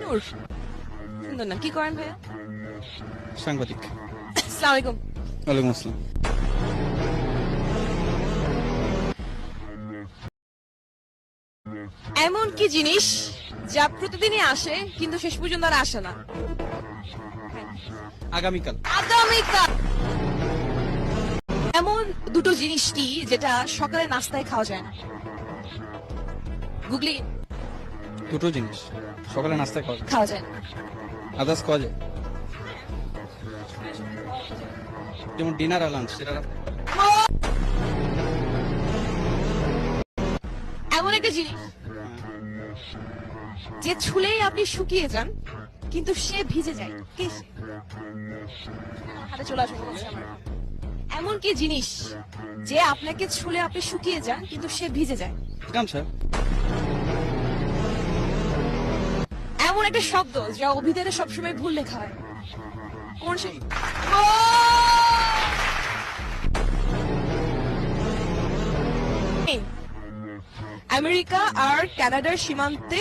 নূর, সুন্দর না? কি করেন ভাইয়া? সাংবাদিক। আসসালামু আলাইকুম। ওয়ালাইকুম আসসালাম। এমন কি জিনিস যা প্রতিদিনই আসে কিন্তু শেষ পর্যন্ত আর আসে না? আগামীকাল। আগামীকাল। এমন দুটো জিনিস কি যেটা সকালে নাস্তায় খাওয়া যায় না? গুগলি। দুটো জিনিস সকালে নাস্তায় খাওয়া যায় না। আদার্স খাওয়া যায়, যেমন ডিনার আর লাঞ্চ। সেটা এমন একটা জিনিস যে ছুলেই আপনি শুকিয়ে যান কিন্তু সে ভিজে যায়। কে সে? হাতে চলে আসুন বলছি আমার। এমন কি জিনিস যে আপনাকে ছুলে আপনি শুকিয়ে যান কিন্তু সে ভিজে যায়? গামছা। এমন একটা শব্দ যা অভিধানে সবসময় ভুল লেখা হয়। কোন সে? আমেরিকা আর কানাডার সীমান্তে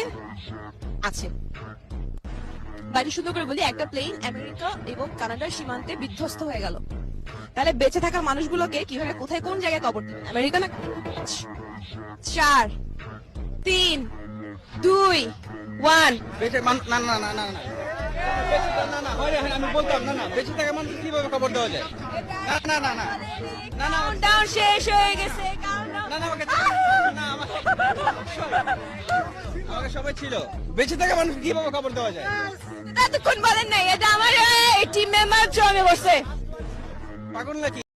আছে। বাড়ি সুন্দর করে বলি, একটা প্লেন আমেরিকা এবং কানাডার সীমান্তে বিধ্বস্ত হয়ে গেল, তাহলে বেঁচে থাকা মানুষগুলোকে কিভাবে, কোথায়, কোন জায়গায় কবর দিবেন? আমেরিকা না? 4 3 2 1। না না না না না আমি বলতাম না, বেঁচে থাকা মানুষ কিভাবে খবর দেওয়া যায়? না না না না না না কাউন্টডাউন শেষ হয়ে গেছে। না না আমাকে আমাকে সবাই ছিল। বেঁচে থাকা মানুষ কিভাবে খবর দেওয়া যায়? এতক্ষণ বলেন নাই, এটা আমার টিম মেম্বার জমে বসে। পাগল নাকি?